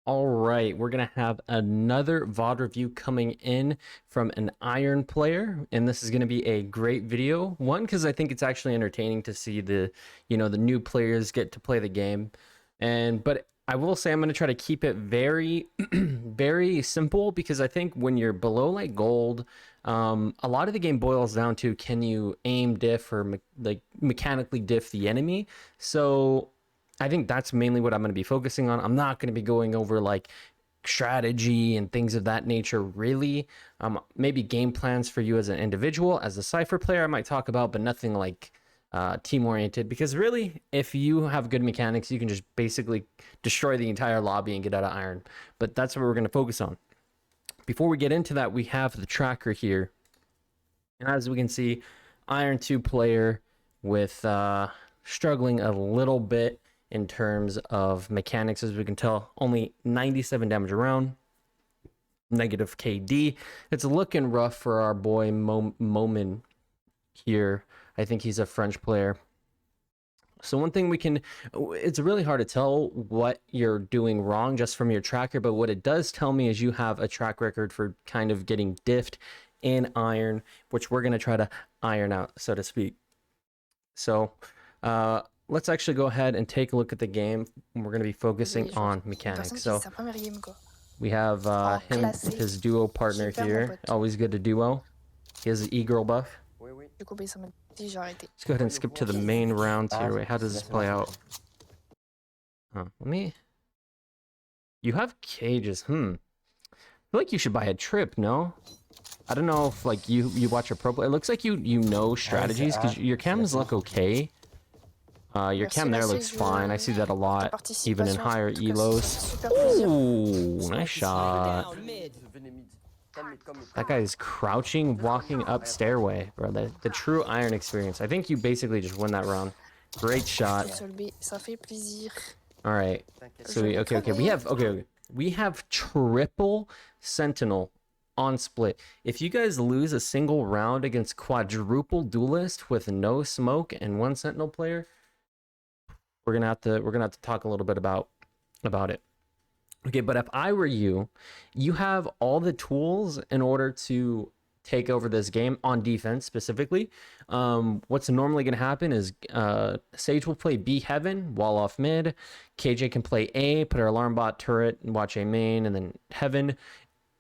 All right, we're gonna have another VOD review coming in from an Iron player, and this is gonna be a great video. One, because I think it's actually entertaining to see the new players get to play the game, but I will say I'm gonna try to keep it very, very simple because I think when you're below like gold, a lot of the game boils down to can you aim diff or mechanically diff the enemy. So I think that's mainly what I'm going to be focusing on. I'm not going to be going over like strategy and things of that nature, really. Maybe game plans for you as an individual, as a Cypher player, I might talk about, but nothing like team oriented. Because really, if you have good mechanics, you can just basically destroy the entire lobby and get out of Iron. But that's what we're going to focus on. Before we get into that, we have the tracker here. And as we can see, Iron 2 player with struggling a little bit in terms of mechanics. As we can tell, only 97 damage around, negative KD. It's looking rough for our boy Momin here. I think he's a French player. So one thing it's really hard to tell what you're doing wrong just from your tracker, but what it does tell me is you have a track record for kind of getting diffed in Iron, which we're going to try to iron out, so to speak. So let's actually go ahead and take a look at the game. We're going to be focusing on mechanics. So we have his duo partner here. Always good to duo. He has an e-girl buff. Let's go ahead and skip to the main rounds here. Wait, how does this play out? You have cages. I feel like you should buy a trip, no? I don't know if like you watch a pro player. It looks like you know strategies because your cams look okay. Your cam there looks fine. I see that a lot, even in higher elos. Ooh, nice shot. That guy is crouching, walking up stairway, bro. The true Iron experience. I think you basically just win that round. Great shot. All right. So we have triple Sentinel on split. If you guys lose a single round against quadruple duelist with no smoke and one Sentinel player, we're gonna have to talk a little bit about it. Okay, but if I were you, you have all the tools in order to take over this game on defense specifically. What's normally going to happen is Sage will play B Heaven, wall off mid. KJ can play A, put her alarm bot turret, and watch A main, and then Heaven.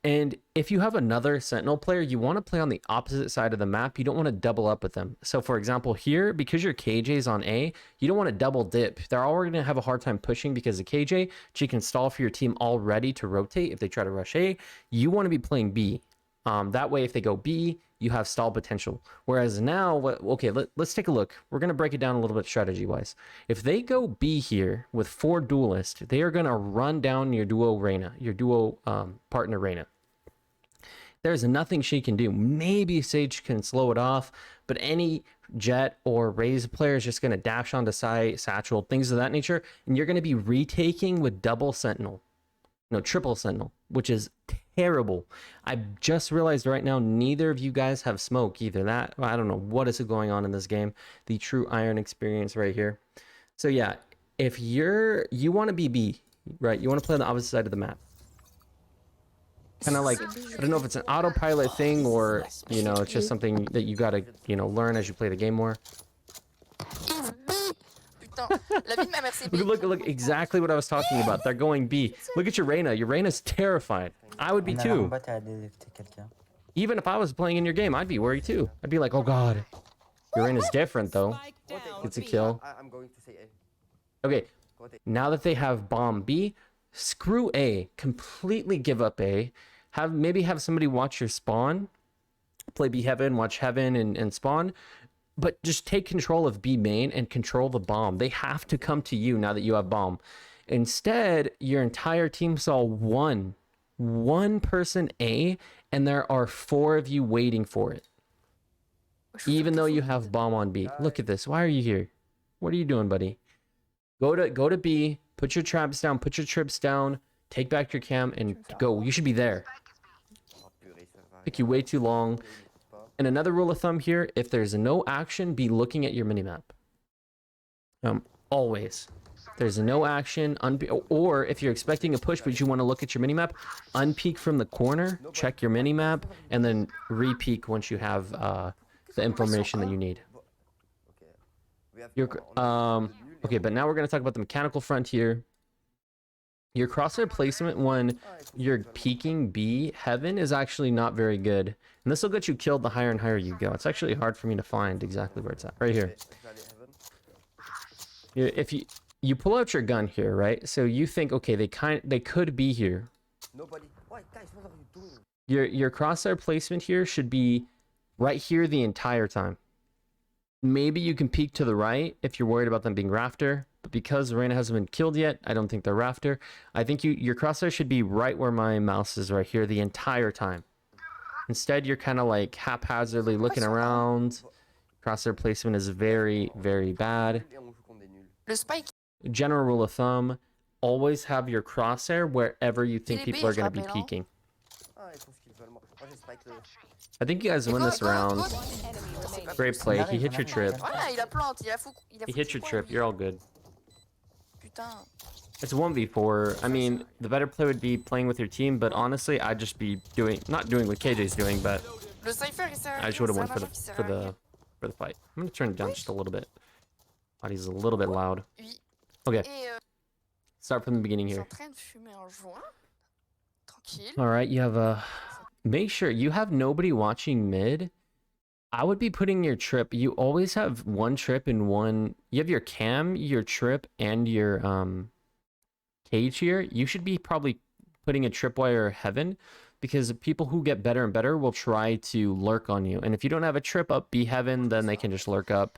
And if you have another Sentinel player, you want to play on the opposite side of the map. You don't want to double up with them. So for example, here, because your KJ's on A, you don't want to double dip. They're already going to have a hard time pushing because of KJ. She can stall for your team already to rotate if they try to rush A. You want to be playing B. That way, if they go B, you have stall potential. Whereas now, let's take a look. We're going to break it down a little bit strategy-wise. If they go B here with 4 duelists, they are going to run down your duo Reyna, your duo partner Reyna. There's nothing she can do. Maybe Sage can slow it off, but any Jet or Raze player is just going to dash onto side, satchel, things of that nature, and you're going to be retaking with double Sentinel. No, triple Sentinel, which is terrible. I just realized right now neither of you guys have smoke either. That, I don't know what is going on in this game. The true Iron experience right here. So yeah, if you want to be B, right? You want to play on the opposite side of the map. Kind of like, I don't know if it's an autopilot thing or, it's just something that you gotta, learn as you play the game more. Look, exactly what I was talking about. They're going B. Look at your Reyna. Your Reyna's terrified. I would be too. Even if I was playing in your game, I'd be worried too. I'd be like, oh god. Your Reyna's different though. It's a kill. Okay, now that they have bomb B, screw A. Completely give up A. Maybe have somebody watch your spawn. Play B Heaven, watch Heaven and spawn. But just take control of B main and control the bomb. They have to come to you now that you have bomb. Instead, your entire team saw one person A, and there are 4 of you waiting for it. Even though you have bomb on B. Look at this. Why are you here? What are you doing, buddy? Go to B, put your traps down, put your trips down, take back your cam, and go. You should be there. Took you way too long. And another rule of thumb here, if there's no action, be looking at your minimap. Always. There's no action. Or if you're expecting a push but you want to look at your minimap, unpeek from the corner, check your minimap, and then re-peek once you have the information that you need. Okay, but now we're going to talk about the mechanical frontier. Your crosshair placement when you're peeking B heaven is actually not very good. And this will get you killed the higher and higher you go. It's actually hard for me to find exactly where it's at. Right here. If you pull out your gun here, right? So you think, okay, they could be here. Your crosshair placement here should be right here the entire time. Maybe you can peek to the right if you're worried about them being rafter. But because Reyna hasn't been killed yet, I don't think they're rafter. I think your crosshair should be right where my mouse is right here the entire time. Instead, you're kind of like haphazardly looking around. Crosshair placement is very, very bad. General rule of thumb, always have your crosshair wherever you think people are going to be peeking. I think you guys win this round. Great play. He hit your trip. He hit your trip. You're all good. It's 1v4. I mean, the better play would be playing with your team, but honestly, I'd just be not doing what KJ's doing, but I just would have went for the fight. I'm gonna turn it down just a little bit. Body's a little bit loud. Okay. Start from the beginning here. All right, you have a. Make sure you have nobody watching mid. I would be putting your trip. You always have one trip and one. You have your cam, your trip, and your cage here. You should be probably putting a tripwire heaven, because people who get better and better will try to lurk on you. And if you don't have a trip up B heaven, then they can just lurk up.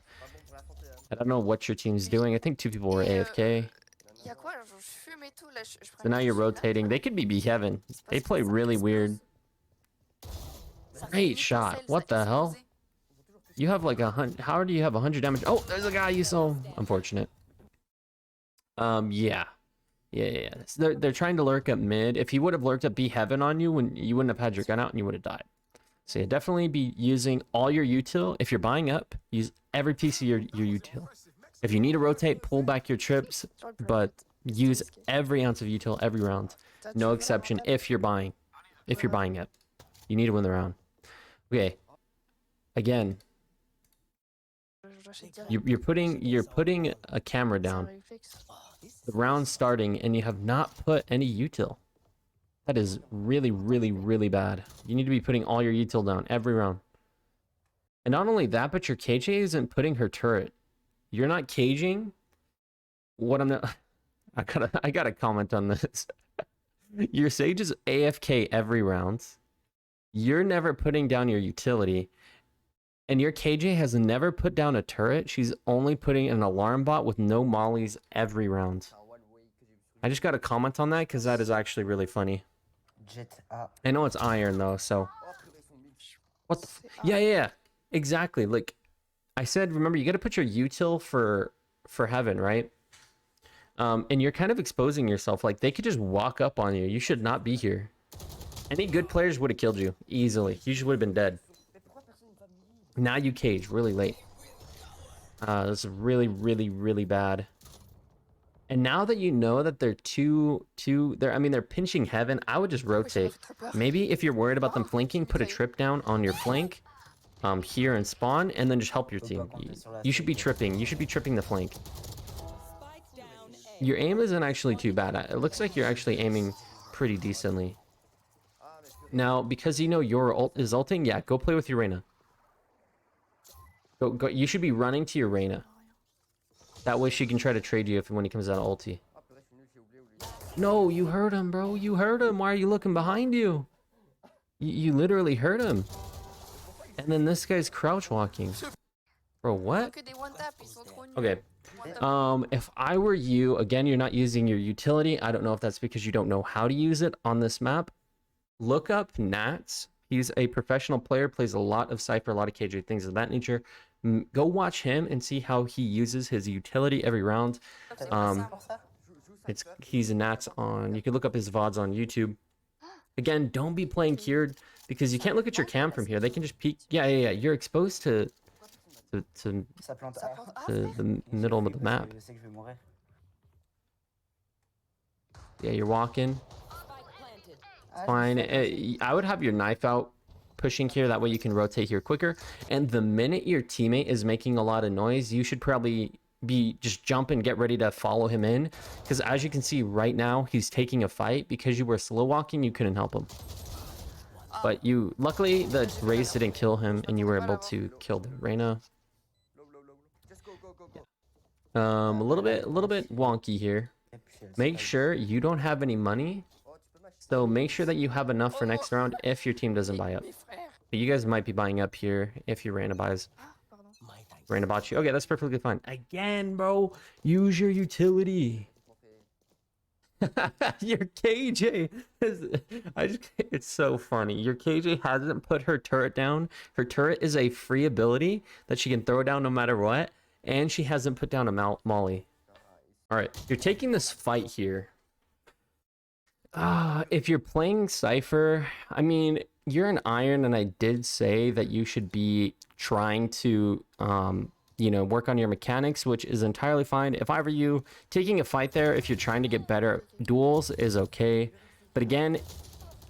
I don't know what your team's doing. I think 2 people were AFK. So now you're rotating. They could be B heaven. They play really weird. Great shot. What the hell? You have like 100. How do you have 100 damage? Oh, there's a guy you saw. Unfortunate. Yeah. So they're trying to lurk up mid. If he would have lurked up B heaven on you, when you wouldn't have had your gun out and you would have died. So yeah, definitely be using all your util. If you're buying up, use every piece of your util. If you need to rotate, pull back your trips, but use every ounce of util every round. No exception if you're buying. If you're buying up. You need to win the round. Okay. Again. You're putting a camera down. The round's starting and you have not put any util. That is really, really, really bad. You need to be putting all your util down every round. And not only that, but your KJ isn't putting her turret. You're not caging. What I'm not... I gotta comment on this. Your Sage is AFK every round. You're never putting down your utility. And your KJ has never put down a turret. She's only putting an alarm bot with no mollies every round. I just got to comment on that because that is actually really funny. I know it's iron though, so. What the yeah. Exactly. Like I said, remember, you got to put your util for heaven, right? And you're kind of exposing yourself. Like they could just walk up on you. You should not be here. Any good players would have killed you easily. You should would have been dead. Now you cage really late. This is really, really, really bad. And now that you know that they're they're pinching heaven, I would just rotate. Maybe if you're worried about them flanking, put a trip down on your flank, here and spawn, and then just help your team. You should be tripping. You should be tripping the flank. Your aim isn't actually too bad. It looks like you're actually aiming pretty decently. Now, because you know your ult is ulting, yeah, go play with your Reyna. Go, you should be running to your Reyna. That way she can try to trade you when he comes out of ulti. No, you heard him, bro. You heard him. Why are you looking behind you? You literally heard him. And then this guy's crouch walking. Bro, what? Okay. If I were you, again, you're not using your utility. I don't know if that's because you don't know how to use it on this map. Look up Nats. He's a professional player, plays a lot of Cypher, a lot of KJ, things of that nature. Go watch him and see how he uses his utility every round. He's Nats on. You can look up his VODs on YouTube. Again, don't be playing cured because you can't look at your cam from here. They can just peek. Yeah. You're exposed to the middle of the map. Yeah, you're walking. Ah, Fine. je sais. I would have your knife out pushing here. That way you can rotate here quicker. And the minute your teammate is making a lot of noise, you should probably be just jump and get ready to follow him in. Because as you can see right now, he's taking a fight. Because you were slow walking, you couldn't help him. But you, luckily, the J'ai vu Raze rien. didn't kill him, Je and you were m'attendais pas à able l'avoir. to kill the Reyna. Low, low, low, low. Just go, go, go, go. A little bit wonky here. Make sure you don't have any money. Oh, tu peux match. So make sure that you have enough for Oh, next round if your team doesn't buy up. Mes frères. But you guys might be buying up here if your Reyna buys. Ah, pardon. Reyna bought you. Okay, that's perfectly fine. Again, bro, use your utility. Your KJ it's so funny. Your KJ hasn't put her turret down. Her turret is a free ability that she can throw down no matter what, and she hasn't put down a molly. All right, you're taking this fight here. If you're playing Cypher, I mean, you're an Iron, and I did say that you should be trying to you know, work on your mechanics, which is entirely fine. If I were you, taking a fight there, if you're trying to get better at duels, is okay. But again,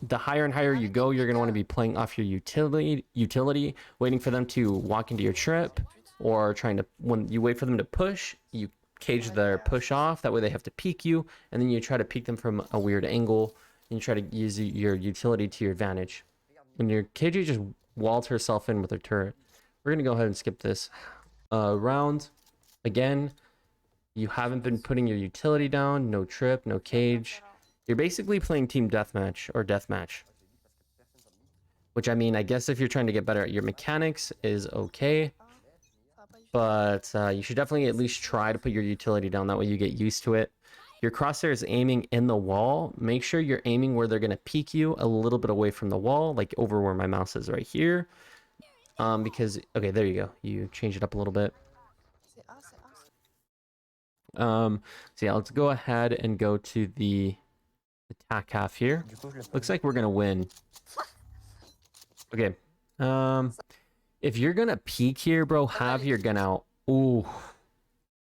the higher and higher you go, you're going to want to be playing off your utility, waiting for them to walk into your trip, or trying to, when you wait for them to push, you cage their push off. That way they have to peek you, and then you try to peek them from a weird angle, and you try to use your utility to your advantage. When your KJ just walled herself in with her turret, we're going to go ahead and skip this round. Again, you haven't been putting your utility down. No trip, no cage. You're basically playing team deathmatch or deathmatch, which, I mean, I guess if you're trying to get better at your mechanics is okay, but you should definitely at least try to put your utility down. That way you get used to it. Your crosshair is aiming in the wall. Make sure you're aiming where they're going to peek you, a little bit away from the wall, like over where my mouse is right here. Because, okay, there you go. You change it up a little bit. C'est A, c'est A. So yeah, let's go ahead and go to the attack half here. Looks like we're gonna win. Okay. If you're gonna peek here, bro, have your gun out. Ooh.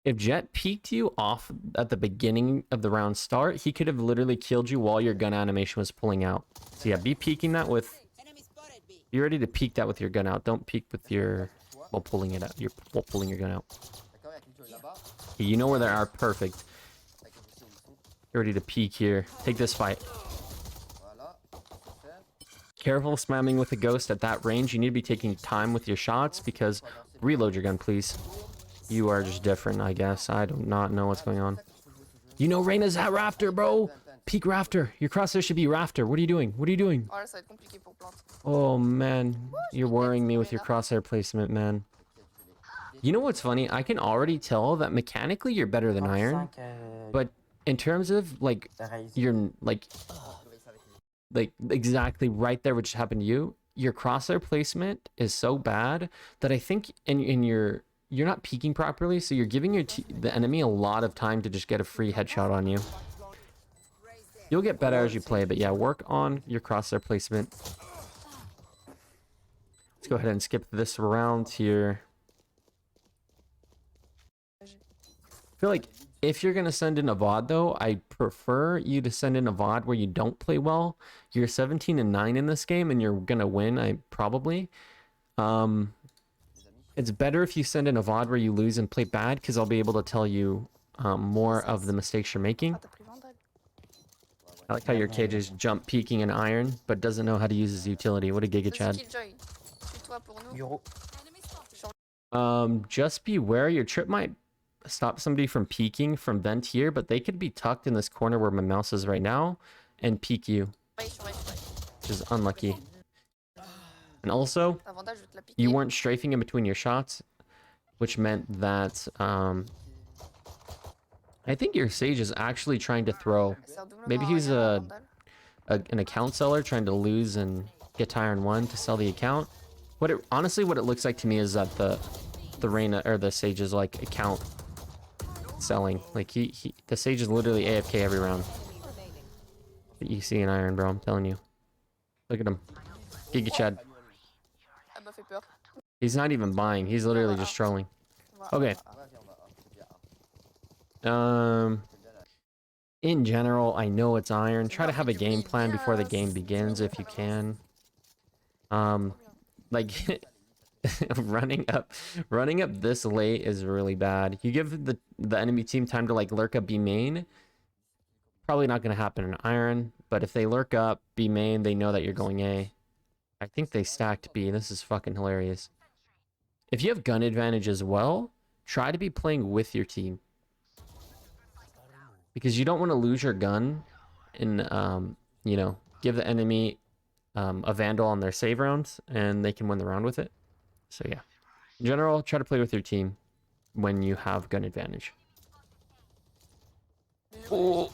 If Jet peeked you off at the beginning of the round start, he could have literally killed you while your gun animation was pulling out. So yeah, be peeking that with... Be ready to peek that with your gun out. Don't peek with your... while pulling it out. While pulling your gun out. Okay, you know where they are. Perfect. You're ready to peek here. Take this fight. Careful spamming with the ghost at that range. You need to be taking time with your shots because... Reload your gun, please. You are just different, I guess. I do not know what's going on. You know Reyna's at Rafter, bro! Peek Rafter. Your crosshair should be Rafter. What are you doing? What are you doing? Oh là, ça va être compliqué pour Plante. Oh, man. You're worrying me with your crosshair placement, man. You know what's funny? I can already tell that mechanically you're better than Iron. But in terms of, like, you're, like exactly right there, which happened to you, your crosshair placement is so bad that I think you're not peeking properly, so you're giving the enemy a lot of time to just get a free headshot on you. You'll get better as you play, but yeah, work on your crosshair placement. Let's go ahead and skip this round here. I feel like if you're going to send in a VOD, though, I prefer you to send in a VOD where you don't play well. You're 17-9 in this game, and you're going to win, probably. It's better if you send in a VOD where you lose and play bad, because I'll be able to tell you more of the mistakes you're making. Ah, t'as pris Vandal. I like how your cage is jump peeking in Iron, but doesn't know how to use his utility. What a giga Ça, Chad. c'est Killjoy. Suis-toi pour nous. Just beware. Your trip might stop somebody from peeking from vent here, but they could be tucked in this corner where my mouse is right now and peek you, which is unlucky. And also, Vandal, je vais te la piquer. you weren't strafing in between your shots, which meant that I think your Sage is actually trying to throw. Maybe he's an account seller trying to lose and get to Iron 1 to sell the account. Honestly, what it looks like to me is that the Reyna or the Sage is like account selling. Like the Sage is literally AFK every round. That you see in Iron, bro. I'm telling you. Look at him. Giga Chad. Elle m'a fait peur. He's not even buying. He's literally just trolling. Okay. in general, I know it's iron. Try to have a game plan before the game begins if you can. Like running up this late is really bad. You give the enemy team time to like lurk up B main. Probably not going to happen in iron, but if they lurk up B main, they know that you're going A. I think they stacked B. This is fucking hilarious. If you have gun advantage as well, try to be playing with your team. Because you don't want to lose your gun and, you know, give the enemy a Vandal on their save rounds and they can win the round with it. So yeah, in general, try to play with your team when you have gun advantage. Oh.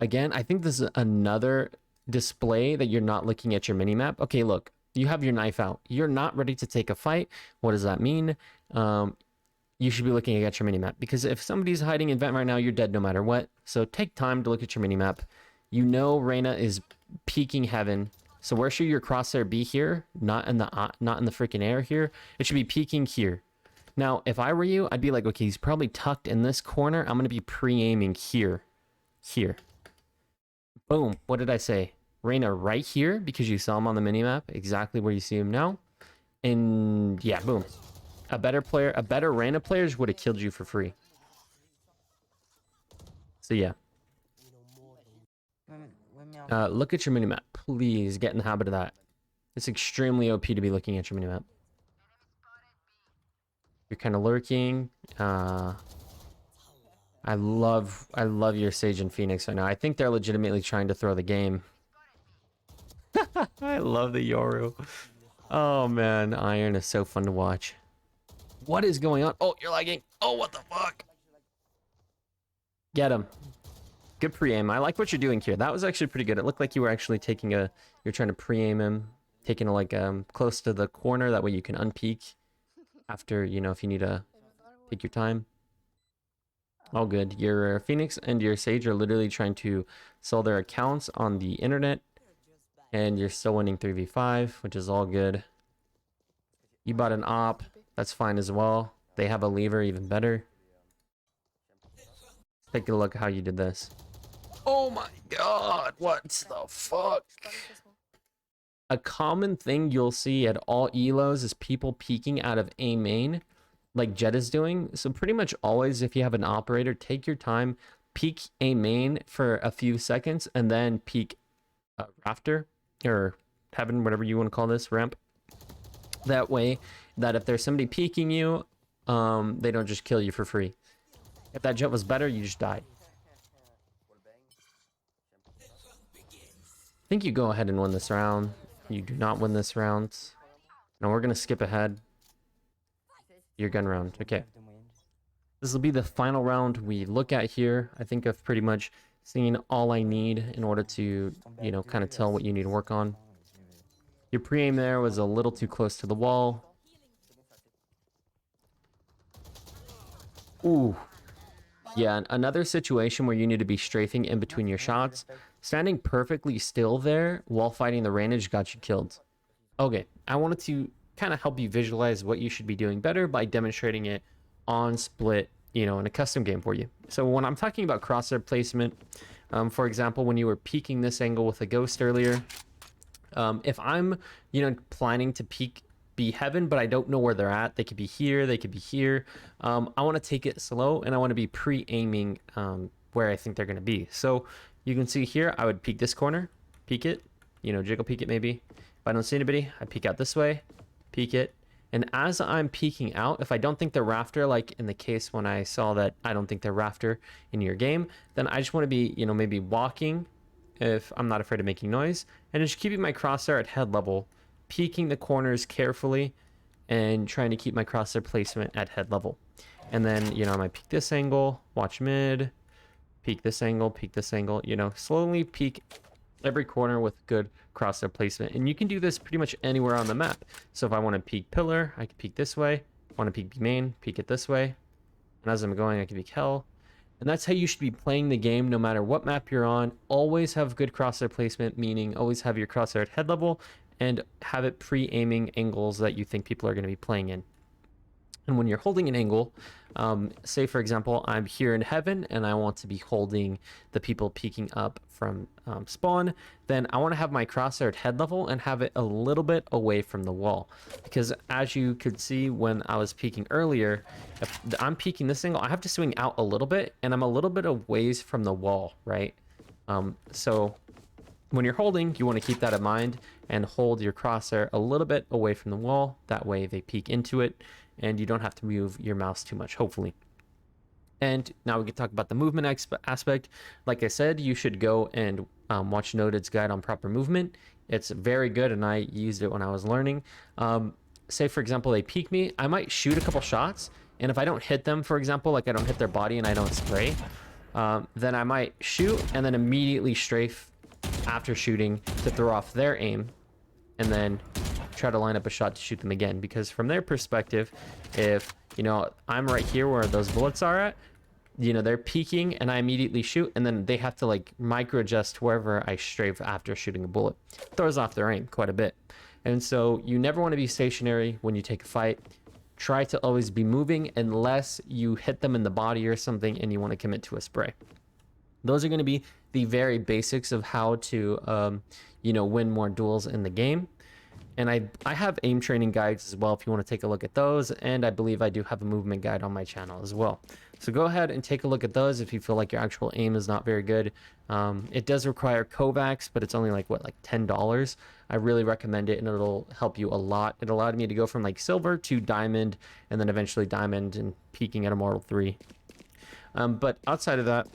Again, I think this is another display that you're not looking at your minimap. Okay, look, you have your knife out. You're not ready to take a fight. What does that mean? You should be looking at your minimap, because if somebody's hiding in vent right now, you're dead no matter what. So take time to look at your minimap. You know Reyna is peeking heaven. So where should your crosshair be here? Not in the freaking air here. It should be peeking here. Now, if I were you, I'd be like, okay, he's probably tucked in this corner. I'm going to be pre-aiming here. Here. Boom. What did I say? Reyna right here, because you saw him on the minimap, exactly where you see him now. And yeah, boom. A better Reyna player would have killed you for free. So yeah. Look at your minimap. Please get in the habit of that. It's extremely OP to be looking at your minimap. You're kind of lurking. I love your Sage and Phoenix right now. I think they're legitimately trying to throw the game. I love the Yoru. Oh man, Iron is so fun to watch. What is going on? Oh, you're lagging. Oh, what the fuck? Get him. Good pre-aim. I like what you're doing here. That was actually pretty good. It looked like you were actually taking a... You're trying to pre-aim him. Taking a, like, close to the corner. That way you can unpeak. After, you know, if you need to take your time. All good. Your Phoenix and your Sage are literally trying to sell their accounts on the internet. And you're still winning 3v5, which is all good. You bought an op. That's fine as well. They have a lever, even better. Take a look at how you did this. Oh my god, what the fuck? A common thing you'll see at all elos is people peeking out of A main, like Jet is doing. So pretty much always, if you have an operator, take your time, peek A main for a few seconds, and then peek rafter, or heaven, whatever you want to call this, ramp. That way, that if there's somebody peeking you, they don't just kill you for free. If that Jet was better, you just died. I think you go ahead and win this round. You do not win this round. Now we're going to skip ahead. Your gun round. Okay. This will be the final round we look at here. I think I've pretty much seen all I need in order to, you know, kind of tell what you need to work on. Your pre-aim there was a little too close to the wall. Ooh. Yeah, another situation where you need to be strafing in between your shots. Standing perfectly still there while fighting the range got you killed. Okay, I wanted to kind of help you visualize what you should be doing better by demonstrating it on split, you know, in a custom game for you. So when I'm talking about crosshair placement, for example, when you were peeking this angle with a ghost earlier, if I'm, you know, planning to peek be heaven, but I don't know where they're at, they could be here, they could be here. I want to take it slow, and I want to be pre-aiming where I think they're going to be. So you can see here, I would peek this corner, peek it, you know, jiggle peek it maybe. If I don't see anybody, I peek out this way, peek it. And as I'm peeking out, if I don't think they're rafter, like in the case when I saw that I don't think they're rafter in your game, then I just want to be, you know, maybe walking if I'm not afraid of making noise, and just keeping my crosshair at head level, peeking the corners carefully, and trying to keep my crosshair placement at head level. And then, you know, I might peek this angle, watch mid, peek this angle, you know, slowly peek every corner with good crosshair placement. And you can do this pretty much anywhere on the map. So if I want to peek pillar, I can peek this way. Want to peek B main, peek it this way. And as I'm going, I can peek hell. And that's how you should be playing the game no matter what map you're on. Always have good crosshair placement, meaning always have your crosshair at head level and have it pre-aiming angles that you think people are going to be playing in. And when you're holding an angle, say for example, I'm here in heaven and I want to be holding the people peeking up from spawn, then I want to have my crosshair at head level and have it a little bit away from the wall. Because as you could see when I was peeking earlier, if I'm peeking this angle, I have to swing out a little bit and I'm a little bit of ways from the wall, right? So when you're holding, you want to keep that in mind and hold your crosshair a little bit away from the wall. That way they peek into it and you don't have to move your mouse too much, hopefully. And now we can talk about the movement aspect. Like I said, you should go and watch Noted's guide on proper movement. It's very good, and I used it when I was learning. Say, for example, they peek me. I might shoot a couple shots, and if I don't hit them, for example, like I don't hit their body and I don't spray, then I might shoot and then immediately strafe after shooting to throw off their aim, and then try to line up a shot to shoot them again. Because from their perspective, if I'm right here where those bullets are at, they're peeking and I immediately shoot, and then they have to like micro adjust wherever I strafe after shooting a bullet. Throws off their aim quite a bit. And so you never want to be stationary when you take a fight. Try to always be moving unless you hit them in the body or something and you want to commit to a spray. Those are going to be the very basics of how to win more duels in the game. And I have aim training guides as well if you want to take a look at those. And I believe I do have a movement guide on my channel as well. So go ahead and take a look at those if you feel like your actual aim is not very good. It does require Kovacs, but it's only like $10. I really recommend it and it'll help you a lot. It allowed me to go from like silver to diamond and then eventually diamond and peaking at Immortal 3. But outside of that,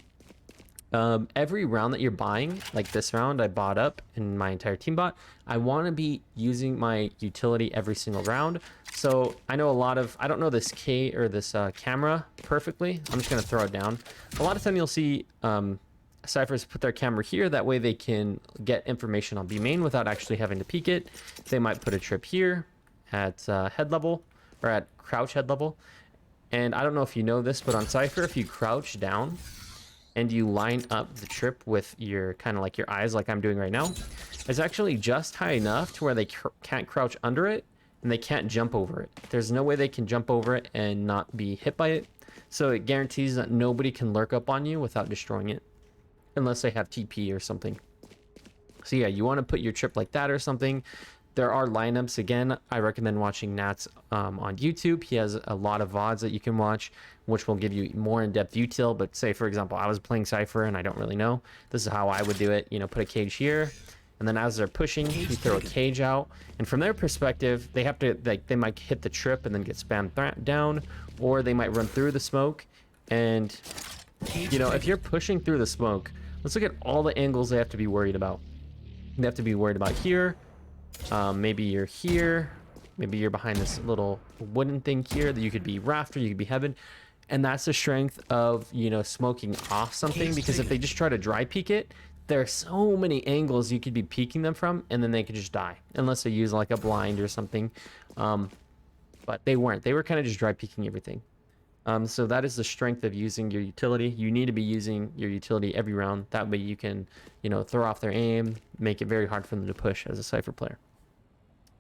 every round that you're buying, like this round I bought up and my entire team bought, I want to be using my utility every single round. So I know I don't know this this camera perfectly. I'm just going to throw it down. A lot of time you'll see Cyphers put their camera here. That way they can get information on B main without actually having to peek it. They might put a trip here at head level or at crouch head level. And I don't know if you know this, but on Cypher, if you crouch down and you line up the trip with your kind of like your eyes like I'm doing right now, it's actually just high enough to where they can't crouch under it and they can't jump over it. There's no way they can jump over it and not be hit by it. So it guarantees that nobody can lurk up on you without destroying it unless they have TP or something. So yeah, you want to put your trip like that or something. There are lineups. Again, I recommend watching Nat's on YouTube. He has a lot of VODs that you can watch, which will give you more in-depth detail. But say, for example, I was playing Cypher and I don't really know. This is how I would do it. Put a cage here. And then as they're pushing, you throw a cage out. And from their perspective, they have to, they might hit the trip and then get spammed down. Or they might run through the smoke. And, if you're pushing through the smoke, let's look at all the angles they have to be worried about. They have to be worried about here. Maybe you're here, maybe you're behind this little wooden thing here that you could be rafter, you could be heaven. And that's the strength of, smoking off something, because if they just try to dry peek it, there are so many angles you could be peeking them from, and then they could just die unless they use like a blind or something. But they weren't. They were kind of just dry peeking everything. So that is the strength of using your utility. You need to be using your utility every round. That way you can, throw off their aim, make it very hard for them to push as a Cypher player.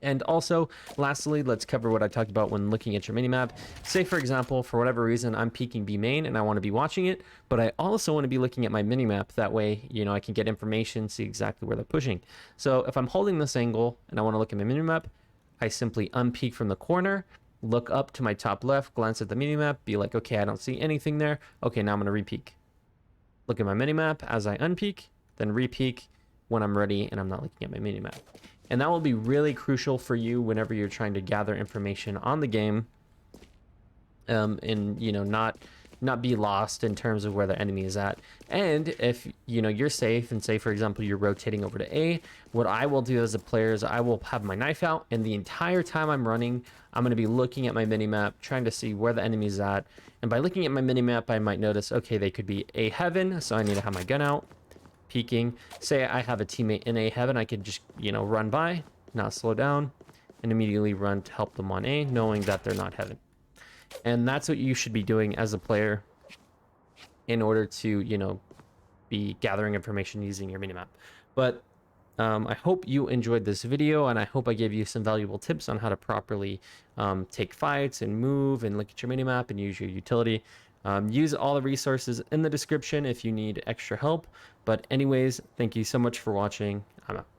And also, lastly, let's cover what I talked about when looking at your minimap. Say, for example, for whatever reason, I'm peeking B main and I want to be watching it, but I also want to be looking at my minimap. That way, I can get information, see exactly where they're pushing. So if I'm holding this angle and I want to look at my minimap, I simply unpeek from the corner, look up to my top left, glance at the minimap, be like, okay, I don't see anything there. Okay, now I'm going to repeek. Look at my minimap as I unpeek, then repeek when I'm ready and I'm not looking at my minimap. And that will be really crucial for you whenever you're trying to gather information on the game, and not be lost in terms of where the enemy is at. And if you're safe and say, for example, you're rotating over to A, what I will do as a player is I will have my knife out, and the entire time I'm running, I'm going to be looking at my minimap, trying to see where the enemy is at. And by looking at my minimap, I might notice, okay, they could be A heaven, so I need to have my gun out, peeking. Say I have a teammate in A heaven, I could just run by, not slow down, and immediately run to help them on A, knowing that they're not heaven. And that's what you should be doing as a player in order to be gathering information using your minimap. But I hope you enjoyed this video, and I hope I gave you some valuable tips on how to properly take fights and move and look at your minimap and use your utility. Use all the resources in the description if you need extra help. But anyways, thank you so much for watching. I'm out.